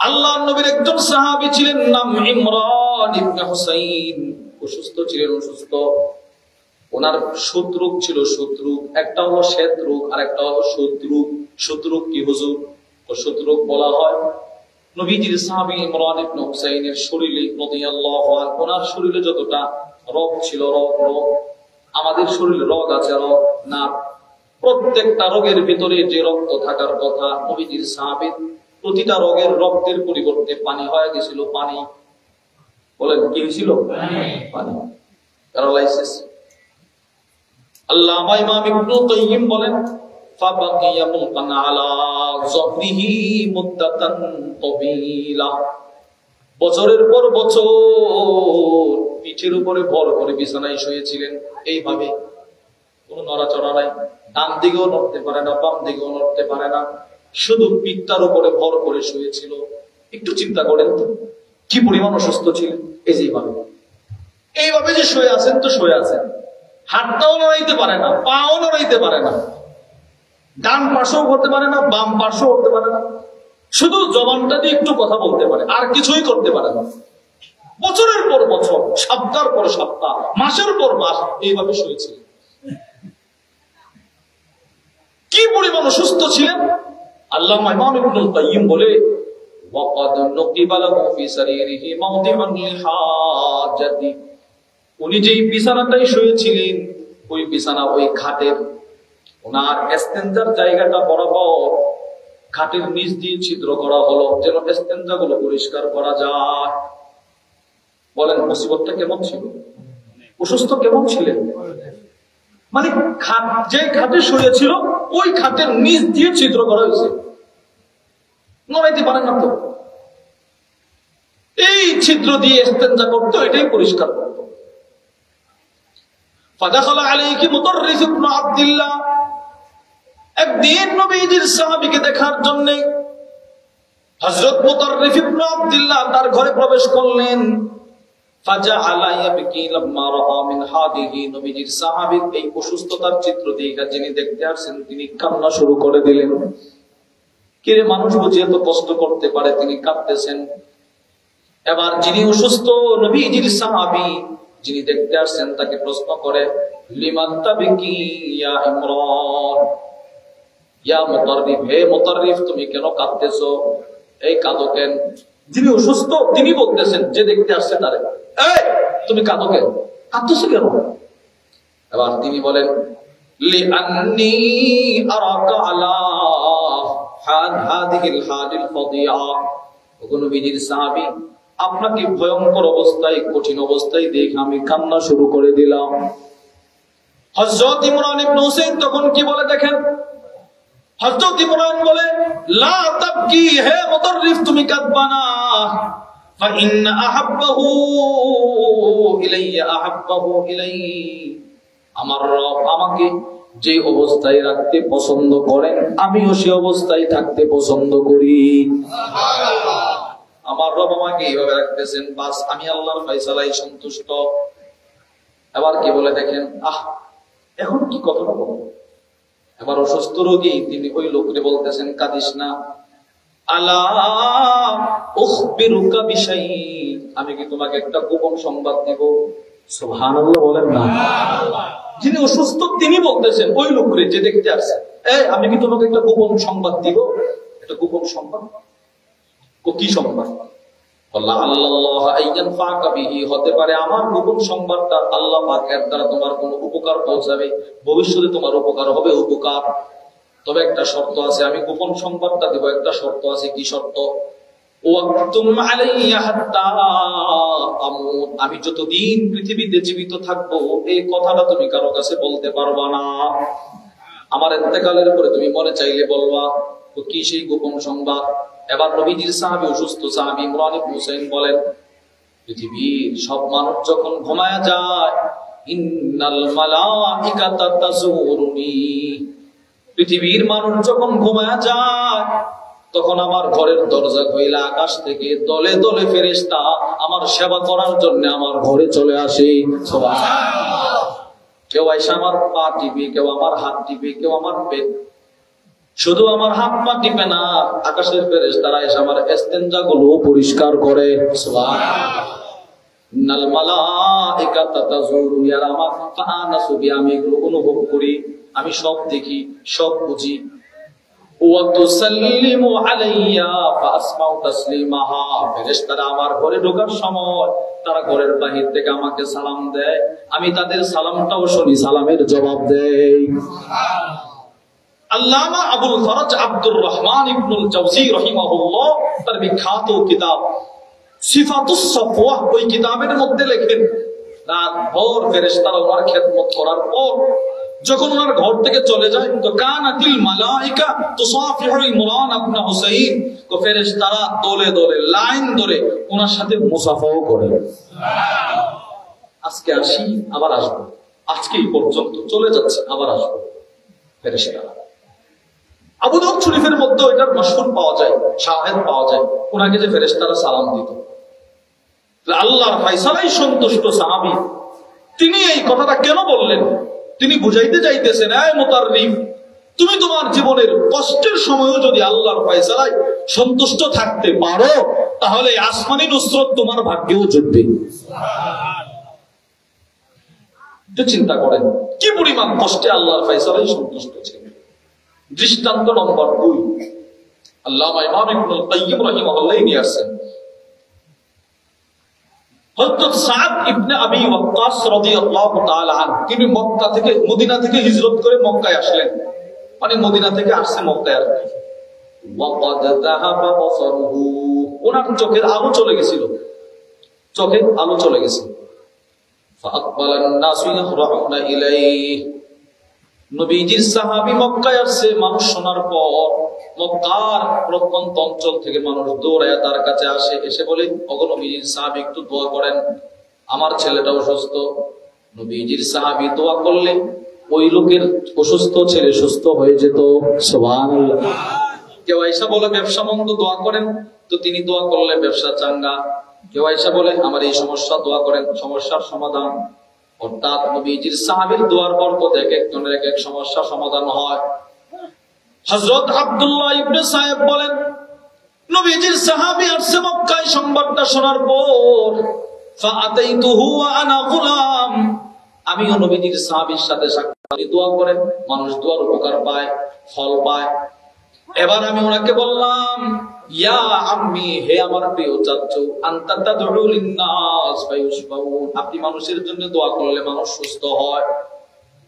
Speaker 1: আল্লাহর নবীর একজন সাহাবী ছিলেন, নাম ইমরান ইবনে হুসাইন। অসুস্থ ছিলেন, অসুস্থ। ওনার শত্রু ছিল, শত্রু একটা হলো শ্বেত আর একটা হলো শত্রু। শত্রু কি হুজুর? শত্রু বলা হয় নবীজির সাহাবী ইমরান ইবনে হুসাইনের শরীরে রাদিয়াল্লাহু আনহু, ওনার শরীরে যতটা রোগ ছিল, রোগ আমাদের শরীরে রোগ আছে, রোগ না, প্রত্যেকটা রোগের ভিতরে যে রক্ত থাকার কথা, নবীজির সাহাবীর প্রতিটা রোগের রক্তের পরিবর্তে পানি হয়ে গেছিল। পানি, বলেন কি হয়েছিল? পানি, প্যারালাইসিস। আল্লামা ইমাম ইবনুল কাইয়িম বলেন, ফাবাকিয়া মুলকান আলা যহরিহি মুদ্দাতান তাবিলা। বছরের পর বছর পিঠের উপরে ভর করে বিছানায় শুয়েছিলেন, এইভাবে কোনো নড়াচড়া নাই, ডান দিকেও নড়তে পারে না, বাম দিকেও নড়তে পারে না, শুধু পিঠটার উপরে ভর করে শুয়েছিল। একটু চিন্তা করেন তো কি পরিমাণ অসুস্থ ছিলেন। এইভাবে যে শুয়ে আছেন, তো শুয়ে আছেন, হাতটাও নড়াইতে পারে না, পাও নড়াইতে পারে না, ডান পাশেও করতে পারে না, বাম পাশেও করতে পারে না, শুধু জবানটা দিয়ে একটু কথা বলতে পারে, আর কিছুই করতে পারে না। বছরের পর বছর, সপ্তাহের পর সপ্তাহ, মাসের পর মাস এইভাবে শুয়েছিলেন। কি পরিমাণ অসুস্থ ছিলেন। আল্লামা ইমাম ইবনুল কাইয়িম বলে, ওয়াকাদ নুকিবা লাহু ফি সারিরিহি মাওদিউন লিহাজাতি। উনি যেই বিছানাটাই শুয়েছিলেন, ওই বিছানা, ওই খাটের, ওনার ইস্তেনজার জায়গাটা বরাবর খাটের নিচ দিয়ে ছিদ্র করা হলো, যেন ইস্তেনজা গুলো পরিষ্কার করা যায়। বলেন মুসিবতটা কেমন ছিল, অসুস্থ কেমন ছিলেন। মানে খাট, যে খাটে শুয়েছিল ওই খাটের নিচ দিয়ে ছিদ্র করা হয়েছে, নড়াইতে পারেন না তো। এই ছিদ্র দিয়ে ইস্তেনজা করতো, এটাই পরিষ্কার করতো। ফাদাখালা আলাইহি মুতাররিফ ইবনে আব্দুল্লাহ, একদিন নবীজির সাহাবীকে দেখার জন্য হযরত মুতাররিফ ইবনে আব্দুল্লাহ তার ঘরে প্রবেশ করলেন। ফাজাআলা ইয়াবকি লাম্মা রাআ মিন হাদিহি, নবীজির সাহাবীর এই অসুস্থতার চিত্র দেখে যিনি দেখতে আসছেন, তিনি কান্না শুরু করে দিলেন। কিরে, মানুষ বুঝি এত কষ্ট করতে পারে? তিনি কাঁদতেছেন। এবার যিনি অসুস্থ নবীজির সাহাবী, যিনি দেখতে আসছেন, তাকে প্রশ্ন করে, লিমান তাবিকি ইয়া ইমরান, ইয়া মুতাররিফ, হে মুতাররিফ, তুমি কেন কাঁদতেছো? এই কাঁদো কেন? যিনি অসুস্থ তিনি বলতেছেন, যে দেখতে আসছে তারে, এই তুমি কাঁদো কেন, কাঁদতেছো কেন? এবার তিনি বলেন, লিআন্নী আরাকা আলা হাদিহিল হাদিল ফাদিয়া। ওগো নবীজির সাহাবী, আপনাকে ভয়ঙ্কর অবস্থায়, কঠিন অবস্থায় দেখে আমি কান্না শুরু করে দিলাম। হযরত ইমরান ইবনে হুসাইন তখন কি বলে দেখেন, হযরত ইমরান বলে, লা তাবকি, হে মুতাররিফ তুমি কাঁদবা না, ফা ইন্না আহাব্বাহু ইলাইয়া আহাব্বাহু ইলাই, আমার রব আমাকে যে অবস্থায় রাখতে পছন্দ করেন, আমিও সেই অবস্থায় থাকতে পছন্দ করি। সুবহানাল্লাহ। আমার রব আমাকে এইভাবে রাখতেছেন, বাস আমি আল্লাহর ফয়সালায় সন্তুষ্ট। এবার কি বলে দেখেন, এখন কি কথা বলবো। এবার অসুস্থ রোগী, তিনি ওই লোককে বলতেছেন, কাঁদিস না, আলা উখবিরুকা বিশাই, আমি কি তোমাকে একটা গোপন সংবাদ দেব? সুবহানাল্লাহ বলেন না। যিনি অসুস্থ তিনি বলতেছেন ওই লোকরে যে দেখতে আসছে, আমি কি তোমাকে একটা গোপন সংবাদ দিব? একটা গোপন সংবাদ। ও কি সংবাদ? হতে পারে আমার গোপন সংবাদটা আল্লাহ পাকের দ্বারা তোমার কোন উপকার পৌঁছাবে, ভবিষ্যতে তোমার উপকার হবে উপকার। তবে একটা শর্ত আছে, আমি গোপন সংবাদটা দেব, একটা শর্ত আছে। কি শর্ত? আমি যতদিন পৃথিবীতে জীবিত থাকবো এই কথাটা তুমি কারো কাছে বলতে পারবা না। আমার ইন্তেকালের পরে তুমি মনে চাইলে বলবা। তো কি সেই গোপন সংবাদ? এবার নবীজির সাহাবী, অসুস্থ সাহাবী ইমরান ইবনে হুসাইন বলেন, পৃথিবীর সব মানুষ যখন ঘুমায় যায়, ইন্নাল মালাইকাতা তাজুরুনি, পৃথিবীর মানুষ যখন ঘুমায় যায় তখন আমার ঘরের দরজা খুইলা আকাশ থেকে দলে দলে ফেরেশতা আমার সেবা করার জন্য আমার ঘরে চলে আসে। সুবহানাল্লাহ। কেউ এসে আমার পা টিপে, কেউ আমার হাত টিপে, কেউ আমার পেট। শুধু আমার হাত পা টিপে না, আকাশের ফেরেশতারা এসে আমার ইস্তেনজা গুলো পরিষ্কার করে। সুবহানাল্লাহ। ইন্নাল মালাইকাতা তাজুরুনি, আর আমার ফাআনাসু বি, আমি এগুলো অনুভব করি, আমি সব দেখি, সব বুঝি। ওয়া তুসাল্লিমু আলাইয়া ফাসমাউ তাসলিমাহা, ফেরেশতারা আমার ঘরে ঢোকার সময় তারা ঘরের বাহির থেকে আমাকে সালাম দেয়, আমি তাদের সালামটাও শুনি, সালামের জবাব দেই। আল্লামা আবুল ফরজ আব্দুর রহমান ইবনুল জাওজি রাহিমাহুল্লাহ তার বিখ্যাত কিতাব সিফাতুস সাফওয়াহ, ওই কিতাবের মধ্যে লেখেন, রাত ভোর ফেরেশতারা ওনার খেদমত করার পর যখন ওনার ঘর থেকে চলে যায়, তো কানাতিল মালাইকা তুসাফিহু ইমরান ইবনে হুসাইন, তো ফেরেশতারা দলে দলে লাইন ধরে ওনার সাথে মুসাফাও করে। আজকে আসি, আবার আসবো, আজকে এই পর্যন্ত চলে যাচ্ছে, আবার আসবো ফেরেশতারা। আবু দাউদ শরীফের মধ্যে এটার মাশহুর পাওয়া যায়, শাহেদ পাওয়া যায়, ওনাকে যে ফেরেশতারা সালাম দিত। আল্লাহর ফয়সালায় সন্তুষ্ট সাহাবী তিনি এই কথাটা কেন বললেন? তিনি বুঝাইতে চাইতেছেন, এই মুতাররিফ, তুমি তোমার জীবনের কষ্টের সময়ও যদি আল্লাহর ফয়সালায় সন্তুষ্ট থাকতে পারো তাহলে আসমানি নুসরত তোমার ভাগ্যেও জুটবে। চিন্তা করেন কি পরিমাণ কষ্টে আল্লাহর ফয়সালায় সন্তুষ্ট ছিল। দৃষ্টান্ত নম্বর 2, আল্লামা ইমাম ইবনুল কাইয়্যিম রাহিমাহুল্লাহ নিয়ে আসেন, হযরত সাদ ইবনে আবি ওয়াক্কাস রাদিয়াল্লাহু তাআলা আনহু, তিনি মক্কা থেকে, মদিনা থেকে হিজরত করে মক্কায় আসলেন, মানে মদিনা থেকে আসছে মক্কায়। আর ওয়াকাদ যাহাবা বাসারুহু, ওনার চোখের আলো চলে গেছিল, চোখের আলো চলে গেছে। ফাআকবালান নাসু ইয়াহরাউনা ইলাইহি, নবীজির সাহাবী মক্কায় আসছে, মানুষ শোনার পর মক্কার প্রত্যন্ত অঞ্চল থেকে মানুষ দৌড়ায় তার কাছে আসে, এসে বলে, ওগো নবীজির সাহাবী একটু দোয়া করেন, আমার ছেলেটা অসুস্থ। নবীজির সাহাবী দোয়া করলে ওই লোকের অসুস্থ ছেলে সুস্থ হয়ে যেত। সুবহানাল্লাহ। কেউ আয়েশা বলে ব্যবসা মন্দ, দোয়া করেন, তো তিনি দোয়া করলে ব্যবসা চাঙ্গা। কেউ আয়েশা বলে আমার এই সমস্যা, দোয়া করেন, সমস্যার সমাধান। অর্থাৎ নবীজির সাহাবীর দোয়ার বরকত এক একজনের এক এক সমস্যা সমাধান হয়। হযরত আব্দুল্লাহ ইবনে সায়েব বলেন, নবীজির সাহাবী আসছে মক্কায়, সংবাদটা শোনার পর ফাআতাইতুহু ওয়া আনা গুলাম, আমিও নবীজির সাহাবীর সাথে সাক্ষাৎ, দোয়া করেন, মানুষ দোয়ার উপকার পায়, ফল পায়। এবার আমি ওনাকে বললাম, ইয়া আম্মি, হে আমার প্রিয় চাচু, আনতা তাদউ লিন-নাস ফায়ুশফাউন, আপনি মানুষের জন্য দোয়া করলে মানুষ সুস্থ হয়।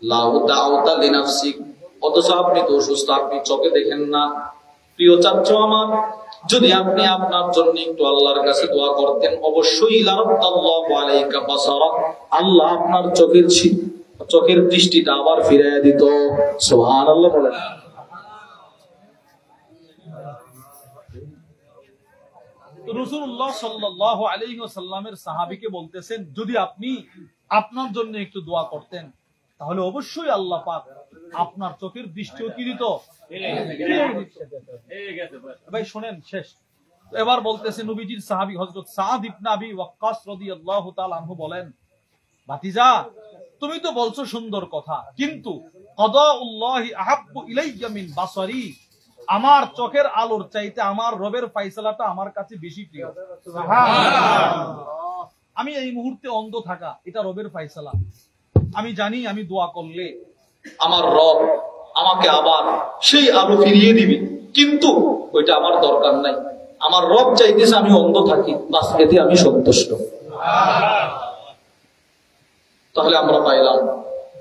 Speaker 1: লাউ দাউতা লিনাফসিক, অথচ আপনি তো অসুস্থ, আপনি চোখে দেখেন না। প্রিয় চাচু আমার, যদি আপনি আপনার জন্য একটু আল্লাহর কাছে দোয়া করতেন, অবশ্যই লারাদ্দাল্লাহু আলাইকা বাসারাক, আল্লাহ আপনার চোখের দৃষ্টিটা আবার ফিরিয়ে দিত। সুবহানাল্লাহ বলেন।
Speaker 2: রাসূলুল্লাহ সাল্লাল্লাহু আলাইহি ওয়াসাল্লামের সাহাবীকে বলতেছেন, যদি আপনি আপনার জন্য একটু দোয়া করতেন তাহলে অবশ্যই আল্লাহ পাক আপনার চোখের দৃষ্টিও কি দিত। ভাই শুনেন, শেষ। এবার বলতেছে নবীজির সাহাবী হযরত সাদ ইবনে আবি ওয়াক্কাস রাদিয়াল্লাহু তাআলা আনহু বলেন, ভাতিজা, তুমি তো বলছো সুন্দর কথা, কিন্তু কদাউল্লাহি আহাব্বু ইলাইয়া মিন বাসারি, আমার চোখের আলোর চাইতে আমার রবের ফাইসালাটা আমার কাছে বেশি প্রিয়। আমি এই মুহূর্তে অন্ধ থাকা, এটা রবের ফাইসালা। আমি জানি আমি দোয়া করলে
Speaker 1: আমার রব আমাকে আবার সেই আলো ফিরিয়ে দিবে, কিন্তু ওইটা আমার দরকার নাই। আমার রব চাইতেছে আমি অন্ধ থাকি, বাস এতে আমি সন্তুষ্ট। তাহলে আমরা পাইলাম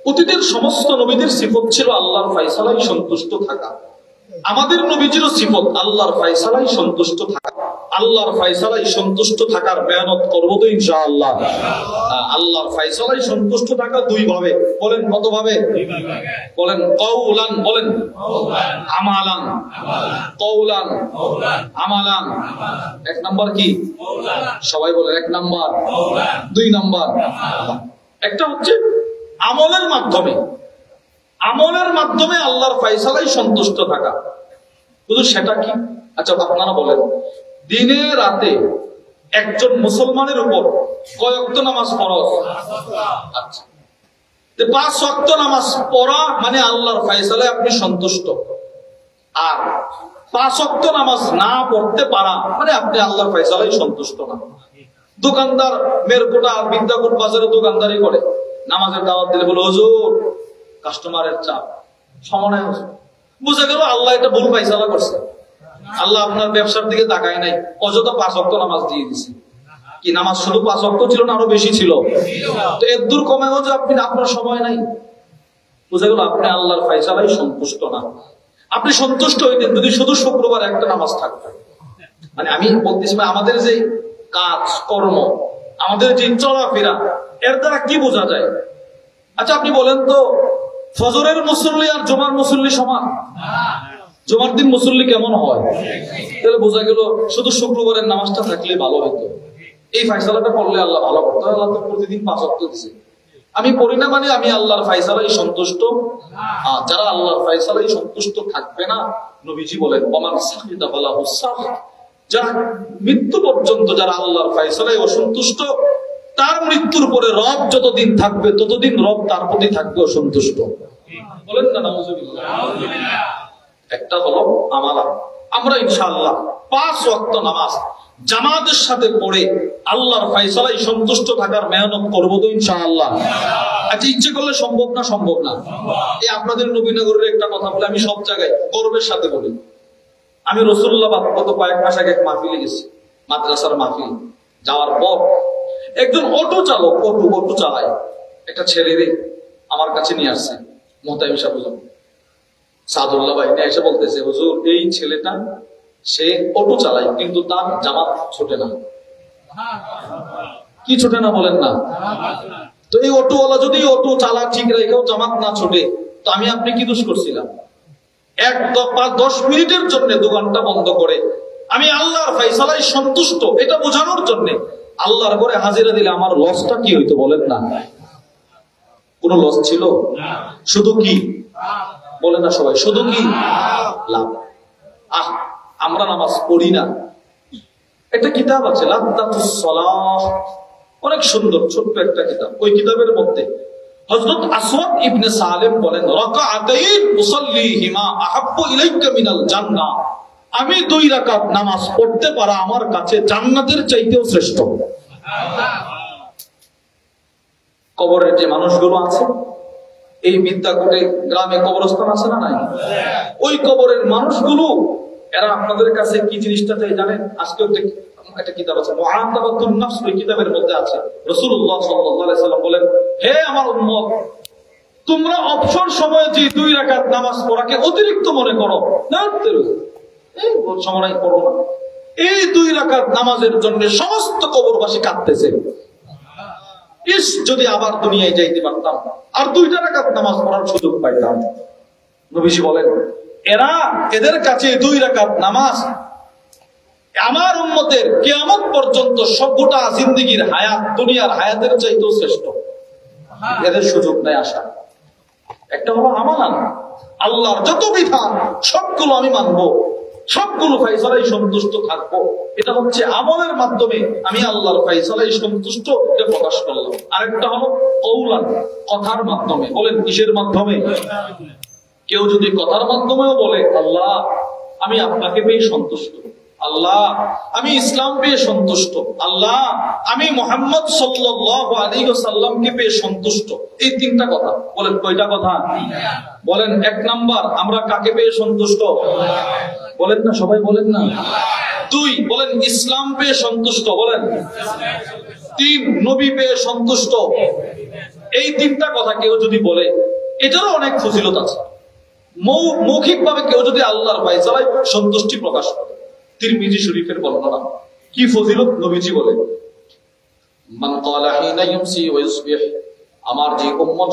Speaker 1: অতীতের সমস্ত নবীদের সিফত ছিল আল্লাহর ফায়সালায় সন্তুষ্ট থাকা। আমাদের নবীজিরও সিফত আল্লাহর ফায়সালায় সন্তুষ্ট থাকা। আল্লাহর ফায়সালায় সন্তুষ্ট থাকার মেহনত করবো তো ইনশাআল্লাহ। আল্লাহর ফায়সালায় সন্তুষ্ট থাকা দুই ভাবে, বলেন কত ভাবে? বলেন কওলান, বলেন আমালান। কওলান আমালান। এক নাম্বার কি? সবাই বলেন এক নাম্বার। দুই নাম্বার একটা হচ্ছে আমলের মাধ্যমে, আমলের মাধ্যমে আল্লাহর ফায়সালায় সন্তুষ্ট থাকা। শুধু সেটা কি? আচ্ছা আপনারা বলেন, দিনে রাতে একজন মুসলমানের উপর কয় ওয়াক্ত নামাজ ফরজ? আচ্ছা, 5 ওয়াক্ত নামাজ পড়া মানে আল্লাহর ফায়সালায় আপনি সন্তুষ্ট। আর 5 ওয়াক্ত নামাজ না পড়তে পারা মানে আপনি আল্লাহর ফায়সালায় সন্তুষ্ট না। দোকানদার মেরকোটা বিদ্যাকোট বাজারে দোকানদারি করে, নামাজের দাওয়াত দিলে বলে হুজুর কাস্টমারের চাপ সময় বুঝে গেল আল্লাহ এটা ভুল ফায়সালা করছে। আল্লাহ আপনার ব্যবসার দিকে তাকায় নাই, অযথা 5 ওয়াক্ত নামাজ দিয়ে দিছে। কি নামাজ শুধু 5 ওয়াক্ত ছিল না, আরো বেশি ছিল? তো এর দূর কমে গেছে আপনি, আপনার সময় নাই। বুঝে গেল আপনি আল্লাহর ফায়সালায় সন্তুষ্ট না। আপনি সন্তুষ্ট হইতেন যদি শুধু শুক্রবার একটা নামাজ থাকতো। মানে আমি বলতেছি আমাদের যে কাজ কর্ম, আমাদের যে চলাফেরা, এর দ্বারা কি বোঝা যায়? আচ্ছা আপনি বলেন তো, ফজরের মুসল্লি আর জুমার মুসল্লি সমান? জুমার দিন মুসল্লি কেমন হয়? তাহলে বোঝা গেল শুধু শুক্রবারের নামাজটা থাকলে ভালো হতো। এই ফায়সালাটা করলে আল্লাহ ভালো করতো। আল্লাহ তো প্রতিদিন 5 ওয়াক্ত দিছে, আমি পড়ি না মানে আমি আল্লাহর ফায়সালায় সন্তুষ্ট। যারা আল্লাহর ফায়সালায় সন্তুষ্ট থাকবে না, নবীজি বলেন ওমান সাখিতা ফালাহু সাখিত, যারা মৃত্যু পর্যন্ত যারা আল্লাহর ফায়সালায় অসন্তুষ্ট, তার মৃত্যুর পরে রব যতদিন থাকবে ততদিন রব তার প্রতি থাকবে অসন্তুষ্ট। বলেন না নাউজুবিল্লাহ। একটা হলো আমালা, আমরা ইনশাআল্লাহ 5 ওয়াক্ত নামাজ জামাতের সাথে পড়ে আল্লাহর ফায়সালায় সন্তুষ্ট থাকার মেহনত করবো তো ইনশাআল্লাহ। আচ্ছা ইচ্ছে করলে সম্ভব না? সম্ভব না। এই আপনাদের নবীনগরের একটা কথা বলে আমি সব জায়গায় গর্বের সাথে বলি, আমি রাসূলুল্লাহ গত কয়েক মাস আগে এক মাহফিলে গেছি, মাদ্রাসার মাহফিল। যাওয়ার পর একজন অটো চালক, অটো চালায়, একটা ছেলেরে আমার কাছে নিয়ে আসছে মোহতামিম সাহেব সাদুল্লাহ ভাই নিয়ে এসে বলতেছে হুজুর এই ছেলেটা সে অটো চালায় কিন্তু তার জামাত ছোটে না। কি ছোটে না বলেন না? তো এই অটোওয়ালা যদি অটো চালা ঠিক রেখেও জামাত না ছোটে, তো আমি আপনি কি দোষ করছিলাম? 10 মিনিটের জন্য দোকানটা বন্ধ করে আমি আল্লাহর ফায়সালায় সন্তুষ্ট এটা বোঝানোর জন্য আল্লাহর ঘরে হাজিরা দিলে আমার লসটা কি হইতো বলেন না? কোন লস ছিল? শুধু কি বলেন না সবাই, শুধু কি লাভ? আমরা নামাজ পড়ি না। একটা কিতাব আছে লাদ্দাতুস সালাহ, অনেক সুন্দর ছোট্ট একটা কিতাব। ওই কিতাবের মধ্যে হযরত আসওয়াদ ইবনে সালেম বলেন রাকাআতাইন উসাল্লিহিমা আহাব্বু ইলাইকা মিনাল জান্নাহ, আমি 2 রাকাত নামাজ পড়তে পারা আমার কাছে জান্নাতের চাইতেও শ্রেষ্ঠ। কবরের যে মানুষগুলো আছে, এই বিদ্যাকোটে গ্রামে কবরস্থান আছে না নাই? ওই কবরের মানুষগুলো এরা আপনাদের কাছে কি জিনিসটা চাই জানেন? আজকে একটা কিতাব আছে মুআতাবাতুন নাফস, ওই কিতাবের মধ্যে আছে রাসূলুল্লাহ সাল্লাল্লাহু আলাইহি সাল্লাম বলেন, হে আমার উম্মত, তোমরা অবসর সময়ে যে 2 রাকাত নামাজ পড়াকে অতিরিক্ত মনে করো না, এই সময় পড়ো না। এই 2 রাকাত নামাজের জন্য সমস্ত কবরবাসী কাঁদতেছে। ইস যদি আবার দুনিয়ায় যাইতে পারতাম আর 2টা রাকাত নামাজ পড়ার সুযোগ পাইতাম। নবীজি বলেন এদের কাছে 2 রাকাত নামাজ আমার উম্মতের কিয়ামত পর্যন্ত সবটা জিন্দেগীর হায়াত, দুনিয়ার হায়াতের চাইতেও শ্রেষ্ঠ। এদের সুযোগ নাই আসা। একটা হলো আমালান, আল্লাহর যত বিধান সবগুলো আমি মানবো, সবগুলো ফায়সালায় সন্তুষ্ট থাকবো। এটা হচ্ছে আমলের মাধ্যমে আমি আল্লাহর ফায়সালায় সন্তুষ্ট এটা প্রকাশ করলাম। আরেকটা হলো কওলান, কথার মাধ্যমে। বলেন কিসের মাধ্যমে? কেউ যদি কথার মাধ্যমেও বলে আল্লাহ আমি আপনাকে পেয়ে সন্তুষ্ট। আল্লাহ, আমি ইসলাম পেয়ে সন্তুষ্ট। আল্লাহ, আমি মুহাম্মদ সাল্লাল্লাহু আলাইহি ওয়াসাল্লামকে পেয়ে সন্তুষ্ট। এই তিনটা কথা বলেন। কয়টা কথা বলেন? এক নাম্বার, আমরা কাকে পেয়ে সন্তুষ্ট? বলেন না, সবাই বলেন না। দুই, বলেন ইসলাম পেয়ে সন্তুষ্ট। বলেন। তিন, নবী পেয়ে সন্তুষ্ট। এই তিনটা কথা কেউ যদি বলে, এটারও অনেক ফজিলত আছে। মৌখিক ভাবে কেউ যদি আল্লাহর ফায়সালায় সন্তুষ্টি প্রকাশ করে, তিরমিজি শরীফের বর্ণনা, কি ফজিলত নবীজি বলে, মান ক্বালা হিনা ইউমসি ওয়া ইউসবিহ, আমার যে উম্মত